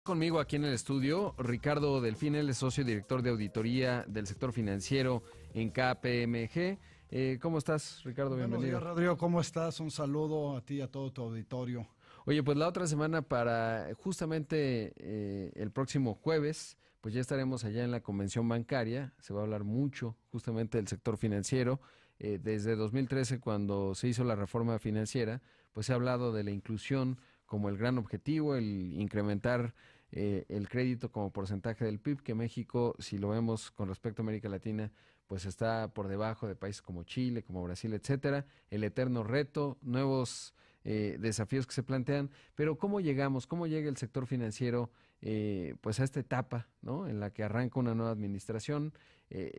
Conmigo aquí en el estudio, Ricardo Delfín, él es socio y director de auditoría del sector financiero en KPMG. ¿Cómo estás, Ricardo? Buenos Bienvenido. días, Rodrigo, ¿cómo estás? Un saludo a ti y a todo tu auditorio. Oye, pues la otra semana para justamente el próximo jueves, pues ya estaremos allá en la convención bancaria. Se va a hablar mucho justamente del sector financiero. Desde 2013, cuando se hizo la reforma financiera, pues se ha hablado de la inclusión como el gran objetivo, el incrementar el crédito como porcentaje del PIB, que México, si lo vemos con respecto a América Latina, pues está por debajo de países como Chile, como Brasil, etcétera. El eterno reto, nuevos desafíos que se plantean, pero ¿cómo llegamos? ¿Cómo llega el sector financiero pues a esta etapa, ¿no? En la que arranca una nueva administración?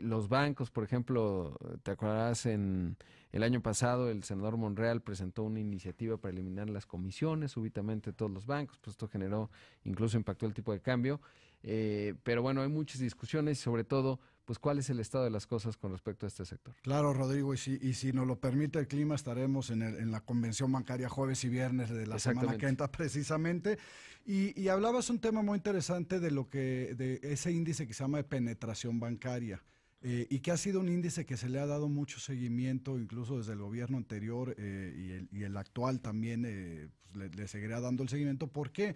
Los bancos, por ejemplo, te acordarás en el año pasado el senador Monreal presentó una iniciativa para eliminar las comisiones súbitamente de todos los bancos, pues esto generó, incluso impactó el tipo de cambio. Pero bueno, hay muchas discusiones y sobre todo, pues cuál es el estado de las cosas con respecto a este sector. Claro, Rodrigo, y si nos lo permite el clima, estaremos en la convención bancaria jueves y viernes de la semana que entra precisamente. Y hablabas un tema muy interesante de ese índice que se llama de penetración bancaria. Y que ha sido un índice que se le ha dado mucho seguimiento, incluso desde el gobierno anterior y el actual también pues le seguirá dando el seguimiento. ¿Por qué?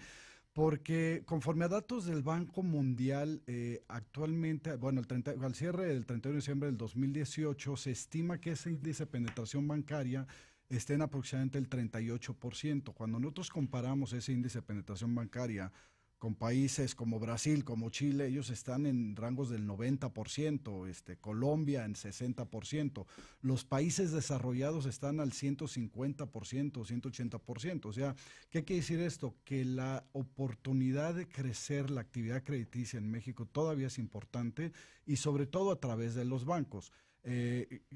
Porque conforme a datos del Banco Mundial, actualmente, bueno, al cierre del 31 de diciembre del 2018, se estima que ese índice de penetración bancaria esté en aproximadamente el 38%. Cuando nosotros comparamos ese índice de penetración bancaria con países como Brasil, como Chile, ellos están en rangos del 90%, Colombia en 60%, los países desarrollados están al 150%, 180%, o sea, ¿qué quiere decir esto? Que la oportunidad de crecer la actividad crediticia en México todavía es importante y sobre todo a través de los bancos.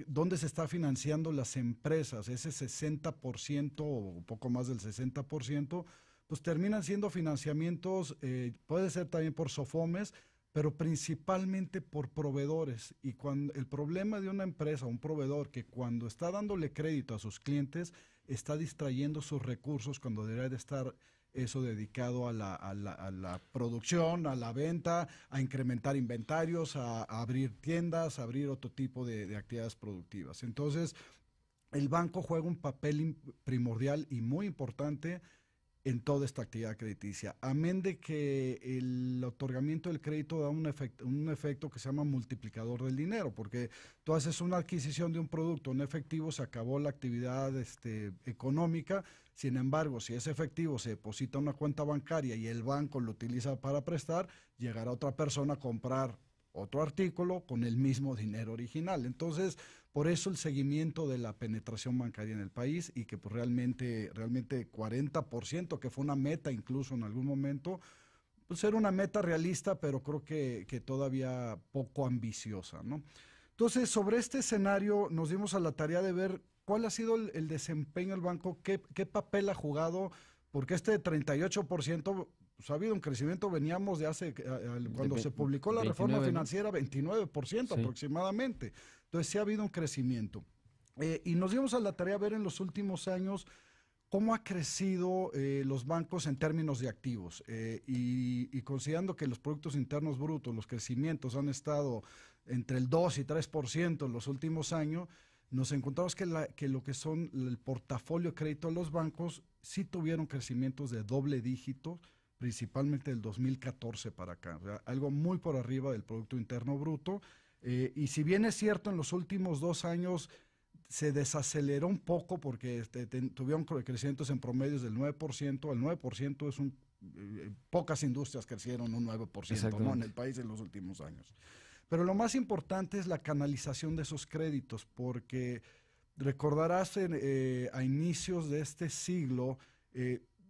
¿Dónde se está financiando las empresas? Ese 60% o un poco más del 60%, pues terminan siendo financiamientos, puede ser también por SOFOMES, pero principalmente por proveedores. Y cuando el problema de una empresa, un proveedor que cuando está dándole crédito a sus clientes, está distrayendo sus recursos cuando debería de estar eso dedicado a la producción, a la venta, a incrementar inventarios, a abrir tiendas, a abrir otro tipo de actividades productivas. Entonces, el banco juega un papel primordial y muy importante en toda esta actividad crediticia. Amén de que el otorgamiento del crédito da un efecto que se llama multiplicador del dinero, porque tú haces una adquisición de un producto en efectivo, se acabó la actividad económica. Sin embargo, si ese efectivo se deposita en una cuenta bancaria y el banco lo utiliza para prestar, llegará otra persona a comprar otro artículo con el mismo dinero original. Entonces, por eso el seguimiento de la penetración bancaria en el país y que pues realmente 40%, que fue una meta incluso en algún momento, pues era una meta realista, pero creo que todavía poco ambiciosa, ¿no? Entonces, sobre este escenario nos dimos a la tarea de ver cuál ha sido el desempeño del banco, qué papel ha jugado, porque 38%, pues ha habido un crecimiento, veníamos de hace, cuando se publicó la 29, reforma ¿no? financiera, 29% Sí. aproximadamente. Entonces sí ha habido un crecimiento. Y nos dimos a la tarea de ver en los últimos años cómo ha crecido los bancos en términos de activos. Y considerando que los productos internos brutos, los crecimientos han estado entre el 2 y 3% en los últimos años, nos encontramos que lo que son el portafolio de crédito de los bancos sí tuvieron crecimientos de doble dígito, principalmente del 2014 para acá, o sea, algo muy por arriba del Producto Interno Bruto. Y si bien es cierto, en los últimos 2 años se desaceleró un poco porque tuvieron crecimientos en promedios del 9%. El 9% es pocas industrias crecieron un 9%, ¿no?, en el país en los últimos años. Pero lo más importante es la canalización de esos créditos, porque recordarás a inicios de este siglo,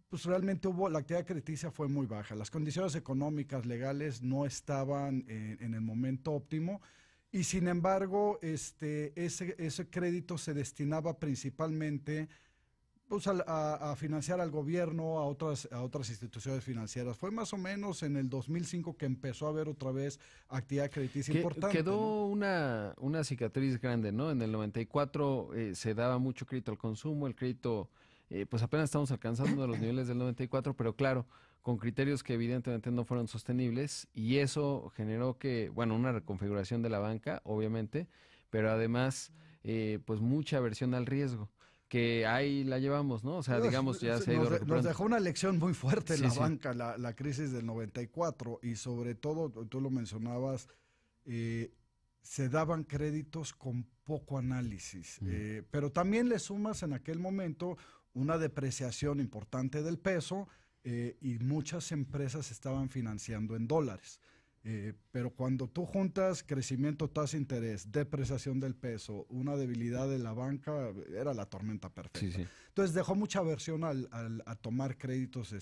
pues realmente la actividad crediticia fue muy baja. Las condiciones económicas, legales no estaban en el momento óptimo y sin embargo ese crédito se destinaba principalmente pues, a financiar al gobierno, a otras instituciones financieras. Fue más o menos en el 2005 que empezó a haber otra vez actividad crediticia importante. Quedó, ¿no?, una cicatriz grande, ¿no? En el 94 se daba mucho crédito al consumo, el crédito, pues apenas estamos alcanzando los niveles del 94, pero claro, con criterios que evidentemente no fueron sostenibles, y eso generó que, bueno, una reconfiguración de la banca, obviamente, pero además, pues mucha aversión al riesgo, que ahí la llevamos, ¿no? O sea, digamos, ya se ha ido recuperando. Nos dejó una lección muy fuerte en la banca, la crisis del 94, y sobre todo, tú lo mencionabas, se daban créditos con poco análisis, pero también le sumas en aquel momento una depreciación importante del peso, y muchas empresas estaban financiando en dólares. Pero cuando tú juntas crecimiento, tasa de interés, depreciación del peso, una debilidad de la banca, era la tormenta perfecta. Entonces dejó mucha aversión a tomar créditos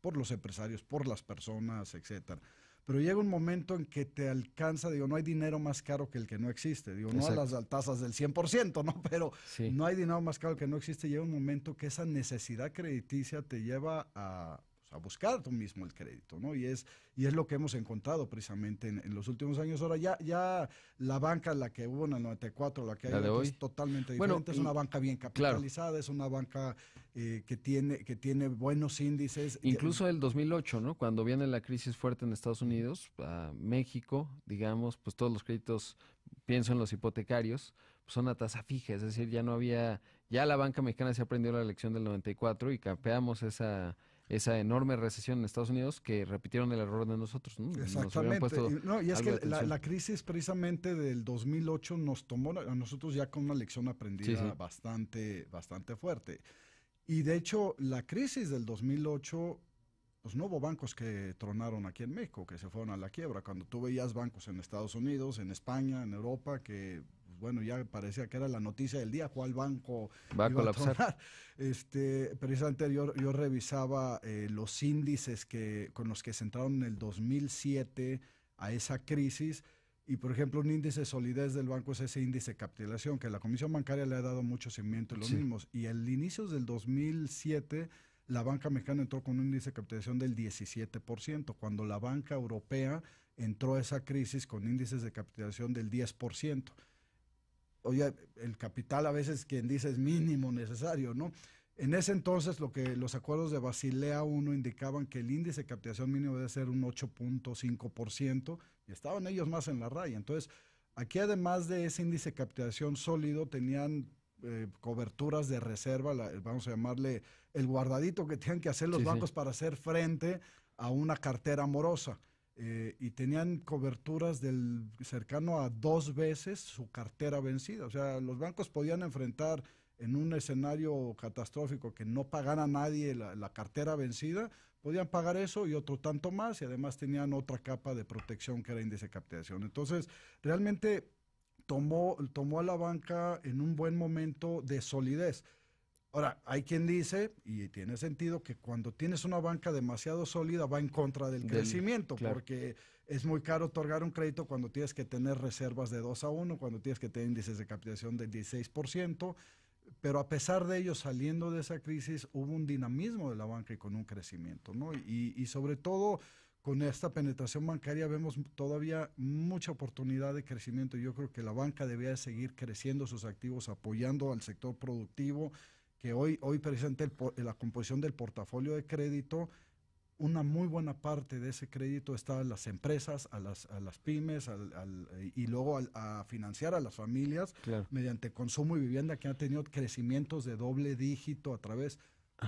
por los empresarios, por las personas, etcétera. Pero llega un momento en que te alcanza, digo, no hay dinero más caro que el que no existe. Digo, no a las tasas del 100%, ¿no? Pero no hay dinero más caro que no existe. Llega un momento que esa necesidad crediticia te lleva a buscar tú mismo el crédito, ¿no? Y es lo que hemos encontrado precisamente en los últimos años. Ahora ya la banca, la que hubo en el 94, la que hay hoy, es totalmente diferente. Es una banca bien capitalizada, es una banca que tiene buenos índices. Incluso el 2008, ¿no? Cuando viene la crisis fuerte en Estados Unidos, a México, digamos, pues todos los créditos, pienso en los hipotecarios, pues son a tasa fija, es decir, ya la banca mexicana se aprendió la lección del 94 y campeamos esa enorme recesión en Estados Unidos, que repitieron el error de nosotros, ¿no? Exactamente. Y es que la crisis precisamente del 2008 nos tomó a nosotros ya con una lección aprendida bastante fuerte. Y de hecho, la crisis del 2008, pues no hubo bancos que tronaron aquí en México, que se fueron a la quiebra. Cuando tú veías bancos en Estados Unidos, en España, en Europa, que bueno, ya parecía que era la noticia del día, cuál banco va a colapsar. Precisamente yo revisaba los índices con los que se entraron en el 2007 a esa crisis, y por ejemplo un índice de solidez del banco es ese índice de capitalización, que la Comisión Bancaria le ha dado mucho seguimiento a los mismos, y al inicio del 2007 la banca mexicana entró con un índice de capitalización del 17%, cuando la banca europea entró a esa crisis con índices de capitalización del 10%. Oye, el capital a veces quien dice es mínimo necesario, ¿no? En ese entonces los acuerdos de Basilea I indicaban que el índice de capitalización mínimo debe ser un 8.5%, y estaban ellos más en la raya. Entonces, aquí además de ese índice de capitalización sólido, tenían coberturas de reserva, vamos a llamarle el guardadito que tenían que hacer los bancos para hacer frente a una cartera morosa. Y tenían coberturas del cercano a 2 veces su cartera vencida. O sea, los bancos podían enfrentar en un escenario catastrófico que no pagara nadie la cartera vencida, podían pagar eso y otro tanto más, y además tenían otra capa de protección que era índice de capitalización. Entonces, realmente tomó a la banca en un buen momento de solidez. Ahora, hay quien dice, y tiene sentido, que cuando tienes una banca demasiado sólida va en contra del crecimiento, porque es muy caro otorgar un crédito cuando tienes que tener reservas de 2-1, cuando tienes que tener índices de capitalización del 16%, pero a pesar de ello, saliendo de esa crisis, hubo un dinamismo de la banca y con un crecimiento, ¿no? Y sobre todo, con esta penetración bancaria vemos todavía mucha oportunidad de crecimiento. Yo creo que la banca debía seguir creciendo sus activos, apoyando al sector productivo, que hoy precisamente la composición del portafolio de crédito, una muy buena parte de ese crédito está a las empresas, a las pymes, y luego a financiar a las familias mediante consumo y vivienda, que han tenido crecimientos de doble dígito a través.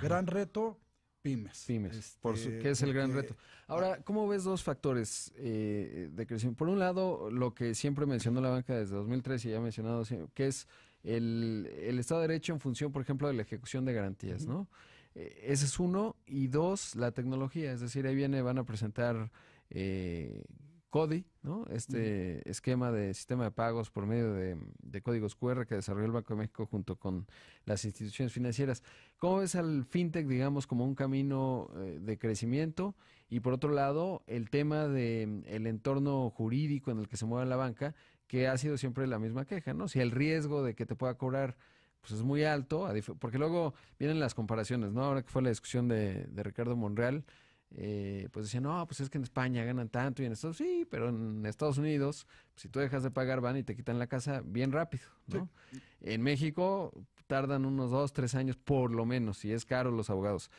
Gran reto, pymes. Que es el gran reto. Ahora, ¿cómo ves dos factores de crecimiento? Por un lado, lo que siempre mencionó la banca desde 2013 y ya ha mencionado, que es el Estado de Derecho en función, por ejemplo, de la ejecución de garantías, ¿no? Ese es uno. Y dos, la tecnología. Es decir, ahí van a presentar CODI, ¿no? Esquema de sistema de pagos por medio de códigos QR que desarrolló el Banco de México junto con las instituciones financieras. ¿Cómo ves al fintech, digamos, como un camino de crecimiento? Y por otro lado, el tema del entorno jurídico en el que se mueve la banca, que ha sido siempre la misma queja, ¿no? Si el riesgo de que te pueda cobrar pues es muy alto, porque luego vienen las comparaciones, ¿no? Ahora que fue la discusión de Ricardo Monreal, pues decían, no, pues es que en España ganan tanto y en Estados Unidos, sí, pero en Estados Unidos, pues, si tú dejas de pagar, van y te quitan la casa bien rápido, ¿no? Sí. En México tardan unos 2-3 años por lo menos, y es caro los abogados.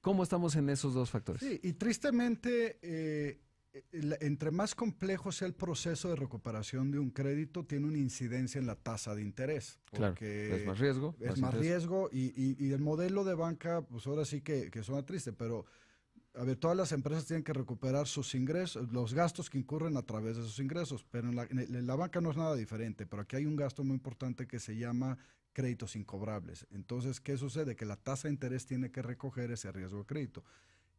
¿Cómo estamos en esos dos factores? Sí, y tristemente, entre más complejo sea el proceso de recuperación de un crédito, tiene una incidencia en la tasa de interés. Porque claro, es más riesgo. Es más riesgo y el modelo de banca, pues ahora sí que suena triste, pero a ver, todas las empresas tienen que recuperar sus ingresos, los gastos que incurren a través de sus ingresos, pero en la banca no es nada diferente, pero aquí hay un gasto muy importante que se llama créditos incobrables. Entonces, ¿qué sucede? Que la tasa de interés tiene que recoger ese riesgo de crédito.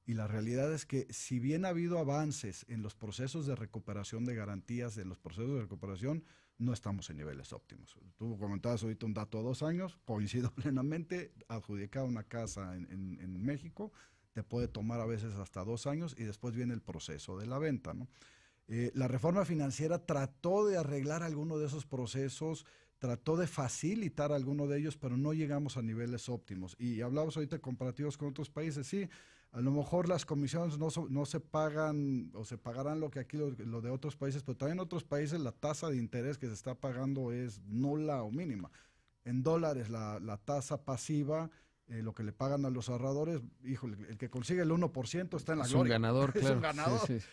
Y la realidad es que si bien ha habido avances en los procesos de recuperación de garantías, en los procesos de recuperación, no estamos en niveles óptimos. Tú comentabas ahorita un dato a 2 años, coincido plenamente, adjudicar una casa en México te puede tomar a veces hasta 2 años y después viene el proceso de la venta, ¿no? La reforma financiera trató de arreglar alguno de esos procesos, trató de facilitar alguno de ellos, pero no llegamos a niveles óptimos. Y hablamos ahorita de comparativos con otros países, sí, a lo mejor las comisiones no se pagan o se pagarán lo que aquí lo de otros países, pero también en otros países la tasa de interés que se está pagando es nula o mínima. En dólares la tasa pasiva, lo que le pagan a los ahorradores, híjole, el que consigue el 1% está en la gloria. Es un ganador, claro. Es un ganador. Sí, sí.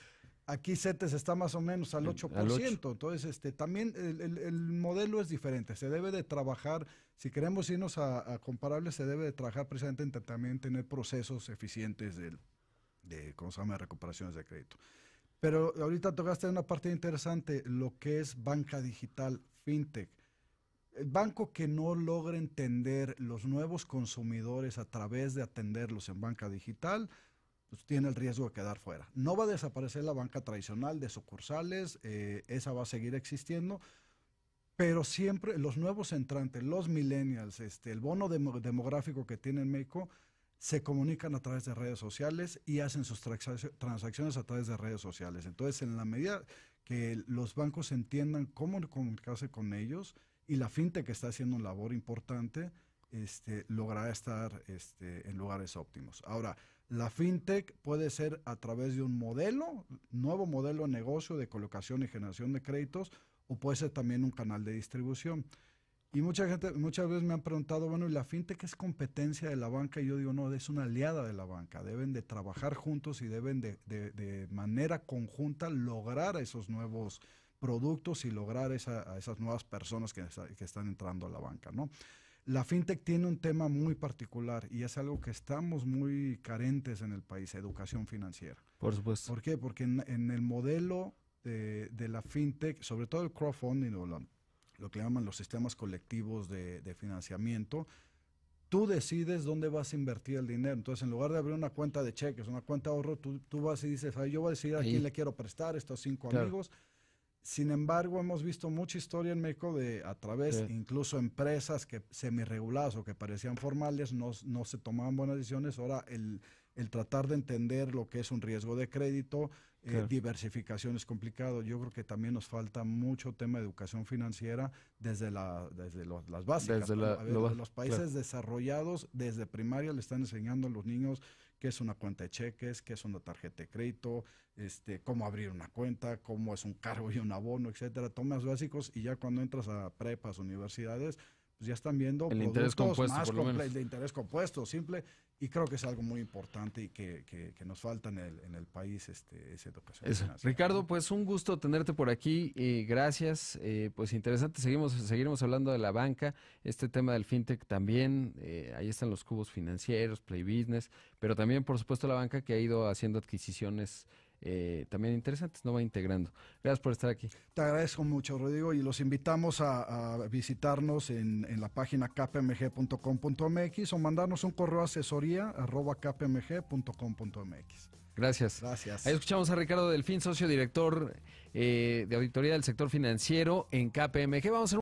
Aquí CETES está más o menos al 8%. Entonces, también el modelo es diferente. Se debe de trabajar, si queremos irnos a comparables, se debe de trabajar precisamente en también tener procesos eficientes de ¿cómo se llama?, recuperaciones de crédito. Pero ahorita tocaste una parte interesante, lo que es banca digital, fintech. El banco que no logra entender los nuevos consumidores a través de atenderlos en banca digital, pues tiene el riesgo de quedar fuera. No va a desaparecer la banca tradicional de sucursales, esa va a seguir existiendo, pero siempre los nuevos entrantes, los millennials, el bono demográfico que tiene México, se comunican a través de redes sociales y hacen sus transacciones a través de redes sociales. Entonces, en la medida que los bancos entiendan cómo comunicarse con ellos, y la fintech está haciendo una labor importante, logrará estar en lugares óptimos. Ahora, la fintech puede ser a través de un nuevo modelo de negocio de colocación y generación de créditos, o puede ser también un canal de distribución. Y muchas veces me han preguntado, bueno, ¿y la fintech es competencia de la banca? Y yo digo, no, es una aliada de la banca. Deben de trabajar juntos y deben de manera conjunta lograr esos nuevos productos y lograr a esas nuevas personas que están entrando a la banca, ¿no? La fintech tiene un tema muy particular y es algo que estamos muy carentes en el país, educación financiera. Por supuesto. ¿Por qué? Porque en el modelo de la fintech, sobre todo el crowdfunding o lo que llaman los sistemas colectivos de financiamiento, tú decides dónde vas a invertir el dinero. Entonces, en lugar de abrir una cuenta de cheques, una cuenta de ahorro, tú vas y dices, yo voy a decidir a quién le quiero prestar, estos 5 amigos. Sin embargo, hemos visto mucha historia en México a través incluso empresas que semi-reguladas o que parecían formales, no se tomaban buenas decisiones. Ahora el tratar de entender lo que es un riesgo de crédito, diversificación es complicado. Yo creo que también nos falta mucho tema de educación financiera desde las básicas. Los países desarrollados desde primaria le están enseñando a los niños qué es una cuenta de cheques, qué es una tarjeta de crédito, cómo abrir una cuenta, cómo es un cargo y un abono, etcétera, temas básicos, y ya cuando entras a prepas, universidades, pues ya están viendo el interés compuesto, más por lo menos. De interés compuesto, simple, y creo que es algo muy importante y que nos falta en el país esa educación financiera. Ricardo, pues un gusto tenerte por aquí, gracias, pues interesante, seguiremos hablando de la banca, este tema del fintech también, ahí están los cubos financieros, Play Business, pero también por supuesto la banca que ha ido haciendo adquisiciones también interesantes, no va integrando. Gracias por estar aquí. Te agradezco mucho, Rodrigo, y los invitamos a visitarnos en la página kpmg.com.mx o mandarnos un correo a asesoría@kpmg.com.mx. Gracias. Gracias. Ahí escuchamos a Ricardo Delfín, socio director de auditoría del sector financiero en KPMG. Vamos a hacer